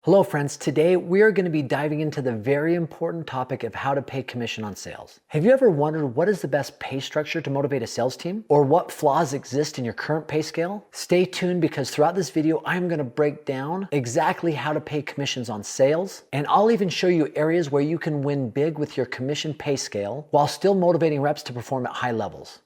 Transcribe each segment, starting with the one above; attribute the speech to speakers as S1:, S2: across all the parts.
S1: Hello friends, today we are going to be diving into the very important topic of how to pay commission on sales. Have you ever wondered what is the best pay structure to motivate a sales team? Or what flaws exist in your current pay scale? Stay tuned because throughout this video, I'm going to break down exactly how to pay commissions on sales. And I'll even show you areas where you can win big with your commission pay scale while still motivating reps to perform at high levels.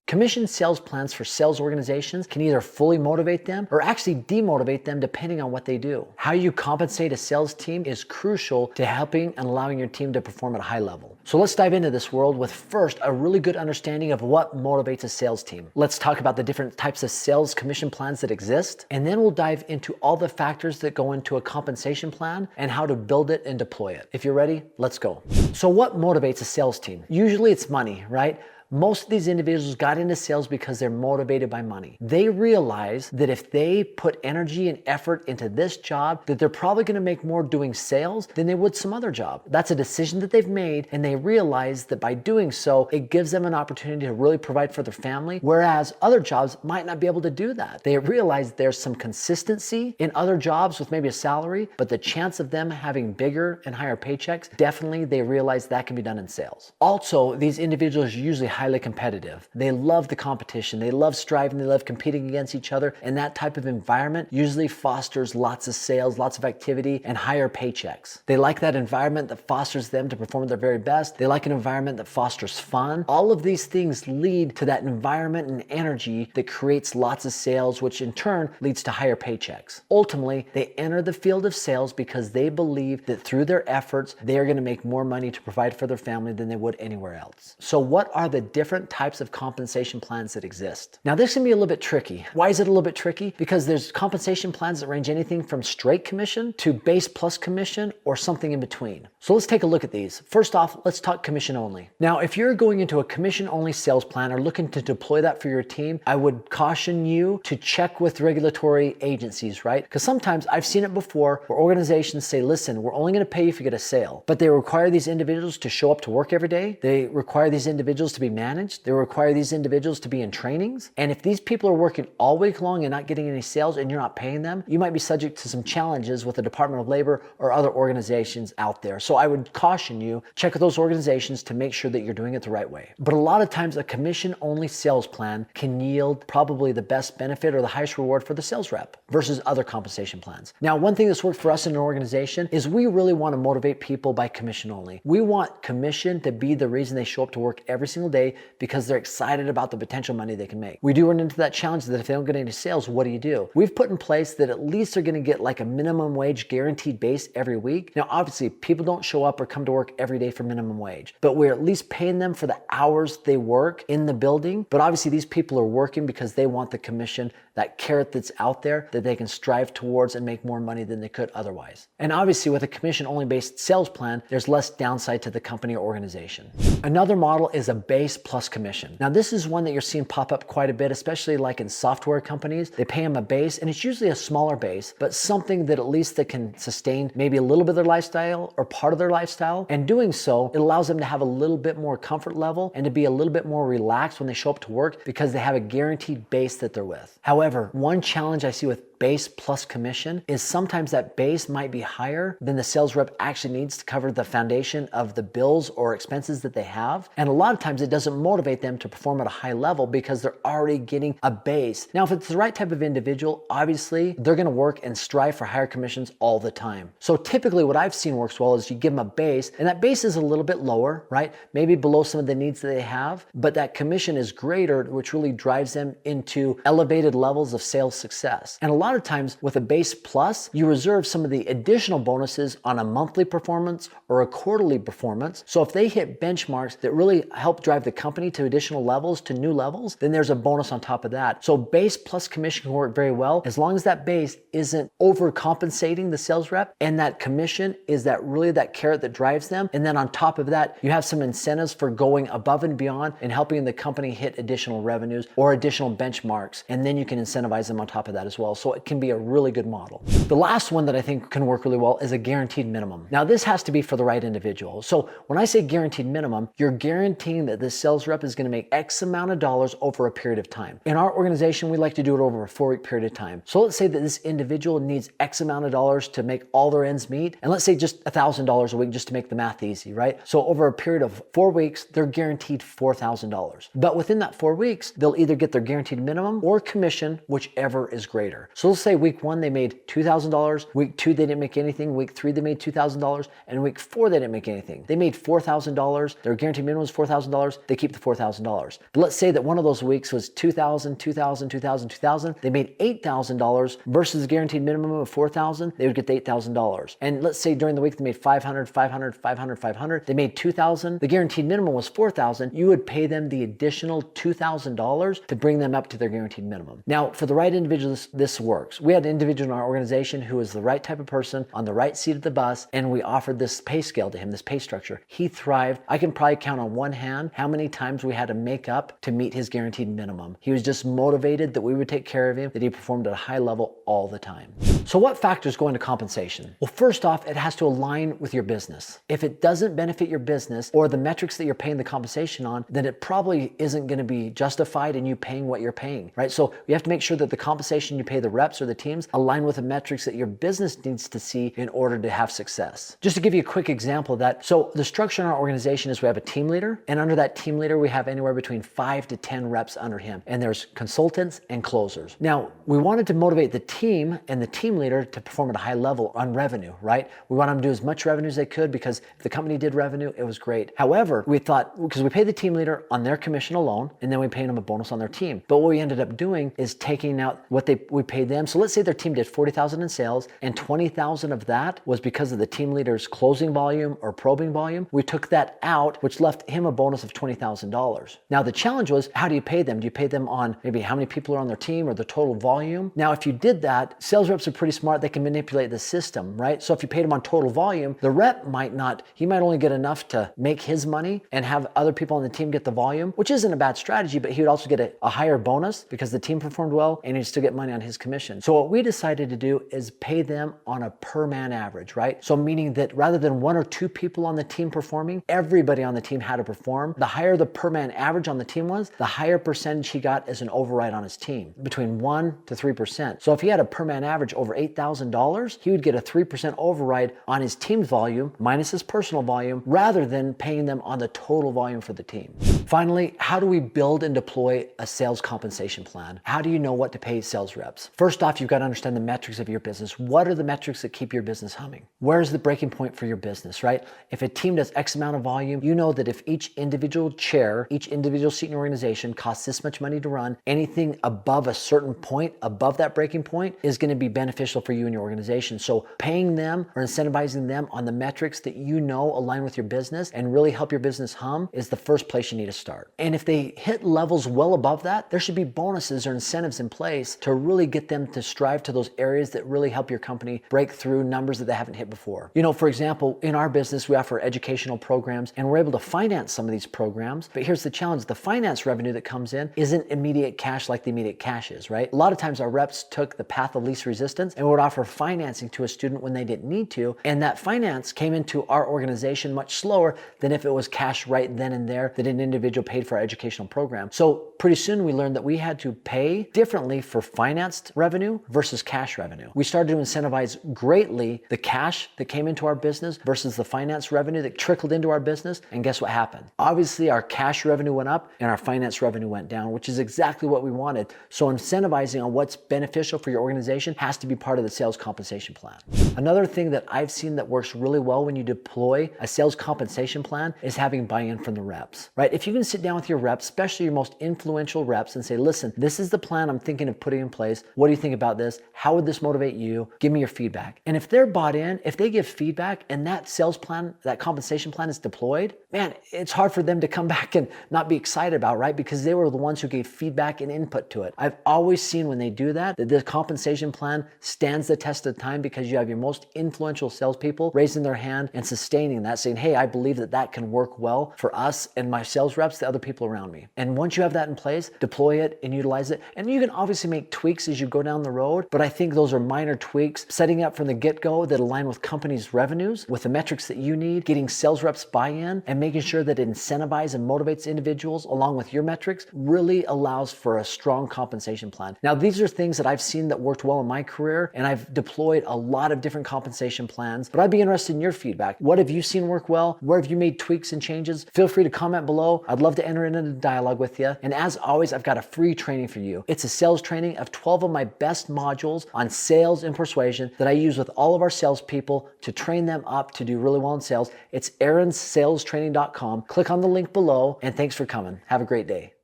S1: Commission sales plans for sales organizations can either fully motivate them or actually demotivate them depending on what they do. How you compensate a sales team is crucial to helping and allowing your team to perform at a high level. So let's dive into this world with first a really good understanding of what motivates a sales team. Let's talk about the different types of sales commission plans that exist, and then we'll dive into all the factors that go into a compensation plan and how to build it and deploy it. If you're ready, let's go. So what motivates a sales team? Usually it's money, right? Most of these individuals got into sales because they're motivated by money. They realize that if they put energy and effort into this job, that they're probably going to make more doing sales than they would some other job. That's a decision that they've made, and they realize that by doing so, it gives them an opportunity to really provide for their family, whereas other jobs might not be able to do that. They realize there's some consistency in other jobs with maybe a salary, but the chance of them having bigger and higher paychecks, definitely they realize that can be done in sales. Also, these individuals usually highly competitive. They love the competition. They love striving. They love competing against each other. And that type of environment usually fosters lots of sales, lots of activity, and higher paychecks. They like that environment that fosters them to perform at their very best. They like an environment that fosters fun. All of these things lead to that environment and energy that creates lots of sales, which in turn leads to higher paychecks. Ultimately, they enter the field of sales because they believe that through their efforts, they are going to make more money to provide for their family than they would anywhere else. So what are the different types of compensation plans that exist? Now, this can be a little bit tricky. Why is it a little bit tricky? Because there's compensation plans that range anything from straight commission to base plus commission or something in between. So let's take a look at these. First off, let's talk commission only. Now, if you're going into a commission only sales plan or looking to deploy that for your team, I would caution you to check with regulatory agencies, right? Because sometimes I've seen it before where organizations say, listen, we're only going to pay you if you get a sale, but they require these individuals to show up to work every day. They require these individuals to be managed. They require these individuals to be in trainings. And if these people are working all week long and not getting any sales and you're not paying them, you might be subject to some challenges with the Department of Labor or other organizations out there. So I would caution you, check with those organizations to make sure that you're doing it the right way. But a lot of times a commission only sales plan can yield probably the best benefit or the highest reward for the sales rep versus other compensation plans. Now, one thing that's worked for us in an organization is we really want to motivate people by commission only. We want commission to be the reason they show up to work every single day because they're excited about the potential money they can make. We do run into that challenge that if they don't get any sales, what do? We've put in place that at least they're going to get like a minimum wage guaranteed base every week. Now, obviously, people don't show up or come to work every day for minimum wage, but we're at least paying them for the hours they work in the building. But obviously, these people are working because they want the commission, that carrot that's out there that they can strive towards and make more money than they could otherwise. And obviously, with a commission only based sales plan, there's less downside to the company or organization. Another model is a base plus commission. Now, this is one that you're seeing pop up quite a bit, especially like in software companies. They pay them a base, and it's usually a smaller base, but something that at least that can sustain maybe a little bit of their lifestyle or part of their lifestyle. And doing so, it allows them to have a little bit more comfort level and to be a little bit more relaxed when they show up to work because they have a guaranteed base that they're with. However, one challenge I see with base plus commission is sometimes that base might be higher than the sales rep actually needs to cover the foundation of the bills or expenses that they have. And a lot of times it doesn't motivate them to perform at a high level because they're already getting a base. Now, if it's the right type of individual, obviously they're going to work and strive for higher commissions all the time. So typically what I've seen works well is you give them a base, and that base is a little bit lower, right? Maybe below some of the needs that they have, but that commission is greater, which really drives them into elevated levels of sales success. And a lot of times with a base plus, you reserve some of the additional bonuses on a monthly performance or a quarterly performance. So if they hit benchmarks that really help drive the company to additional levels, to new levels, then there's a bonus on top of that. So base plus commission can work very well as long as that base isn't overcompensating the sales rep and that commission is that really that carrot that drives them. And then on top of that, you have some incentives for going above and beyond and helping the company hit additional revenues or additional benchmarks. And then you can incentivize them on top of that as well. So it can be a really good model. The last one that I think can work really well is a guaranteed minimum. Now this has to be for the right individual. So when I say guaranteed minimum, you're guaranteeing that this sales rep is going to make X amount of dollars over a period of time. In our organization, we like to do it over a 4-week period of time. So let's say that this individual needs X amount of dollars to make all their ends meet. And let's say just $1,000 a week just to make the math easy, right? So over a period of 4 weeks, they're guaranteed $4,000. But within that 4 weeks, they'll either get their guaranteed minimum or commission, whichever is greater. So let's say week 1, they made $2,000. Week 2, they didn't make anything. Week 3, they made $2,000. And week 4, they didn't make anything. They made $4,000. Their guaranteed minimum was $4,000. They keep the $4,000. But let's say that one of those weeks was $2,000, $2,000, $2,000, $2,000. They made $8,000 versus the guaranteed minimum of $4,000. They would get the $8,000. And let's say during the week they made $500, $500, $500, $500. They made $2,000. The guaranteed minimum was $4,000. You would pay them the additional $2,000 to bring them up to their guaranteed minimum. Now, for the right individuals, this works. We had an individual in our organization who was the right type of person on the right seat of the bus, and we offered this pay scale to him, this pay structure. He thrived. I can probably count on one hand how many times we had to make up to meet his guaranteed minimum. He was just motivated that we would take care of him, that he performed at a high level all the time. So what factors go into compensation? Well, first off, it has to align with your business. If it doesn't benefit your business or the metrics that you're paying the compensation on, then it probably isn't going to be justified in you paying what you're paying, right? So you have to make sure that the compensation you pay the reps or the teams align with the metrics that your business needs to see in order to have success. Just to give you a quick example of that, so the structure in our organization is we have a team leader, and under that team leader, we have anywhere between 5 to 10 reps under him, and there's consultants and closers. Now, we wanted to motivate the team and the team leader to perform at a high level on revenue, right? We want them to do as much revenue as they could because if the company did revenue, it was great. However, we thought, because we pay the team leader on their commission alone, and then we paid them a bonus on their team. But what we ended up doing is taking out what we paid them. So let's say their team did $40,000 in sales, and $20,000 of that was because of the team leader's closing volume or probing volume. We took that out, which left him a bonus of $20,000. Now the challenge was, how do you pay them? Do you pay them on maybe how many people are on their team or the total volume? Now, if you did that, sales reps are pretty smart. They can manipulate the system, right? So if you paid him on total volume, the rep might not, he might only get enough to make his money and have other people on the team get the volume, which isn't a bad strategy, but he would also get a higher bonus because the team performed well and he'd still get money on his commission. So what we decided to do is pay them on a per man average, right? So meaning that rather than 1 or 2 people on the team performing, everybody on the team had to perform. The higher the per man average on the team was, the higher percentage he got as an override on his team, between 1 to 3%. So if he had a per man average over $8,000, he would get a 3% override on his team's volume minus his personal volume rather than paying them on the total volume for the team. Finally, how do we build and deploy a sales compensation plan? How do you know what to pay sales reps? First off, you've got to understand the metrics of your business. What are the metrics that keep your business humming? Where's the breaking point for your business, right? If a team does X amount of volume, you know that if each individual chair, each individual seat in your organization costs this much money to run, anything above a certain point, above that breaking point, is going to be beneficial for you and your organization. So paying them or incentivizing them on the metrics that you know align with your business and really help your business hum is the first place you need to start. And if they hit levels well above that, there should be bonuses or incentives in place to really get them to strive to those areas that really help your company break through numbers that they haven't hit before. You know, for example, in our business, we offer educational programs and we're able to finance some of these programs. But here's the challenge. The finance revenue that comes in isn't immediate cash like the immediate cash is, right? A lot of times our reps took the path of least resistance and would offer financing to a student when they didn't need to. And that finance came into our organization much slower than if it was cash right then and there that an individual paid for our educational program. So pretty soon we learned that we had to pay differently for financed revenue versus cash revenue. We started to incentivize greatly the cash that came into our business versus the finance revenue that trickled into our business. And guess what happened? Obviously our cash revenue went up and our finance revenue went down, which is exactly what we wanted. So incentivizing on what's beneficial for your organization has to be part of the sales compensation plan. Another thing that I've seen that works really well when you deploy a sales compensation plan is having buy-in from the reps, right? If you can sit down with your reps, especially your most influential reps, and say, listen, this is the plan I'm thinking of putting in place. What do you think about this? How would this motivate you? Give me your feedback. And if they're bought in, if they give feedback and that sales plan, that compensation plan is deployed, man, it's hard for them to come back and not be excited about, right? Because they were the ones who gave feedback and input to it. I've always seen when they do that the compensation plan stands the test of time because you have your most influential salespeople raising their hand and sustaining that, saying, hey, I believe that that can work well for us and my sales reps, the other people around me. And once you have that in place, deploy it and utilize it. And you can obviously make tweaks as you go down the road, but I think those are minor tweaks, setting up from the get-go that align with companies' revenues, with the metrics that you need, getting sales reps buy-in, and making sure that it incentivizes and motivates individuals along with your metrics really allows for a strong compensation plan. Now, these are things that I've seen that worked well in my career, and I've deployed a lot of different compensation plans, but I'd be interested in your feedback. What have you seen work well? Where have you made tweaks and changes? Feel free to comment below. I'd love to enter into a dialogue with you. And as always, I've got a free training for you. It's a sales training of 12 of my best modules on sales and persuasion that I use with all of our salespeople to train them up to do really well in sales. It's aaronsSalesTraining.com. Click on the link below, and thanks for coming. Have a great day.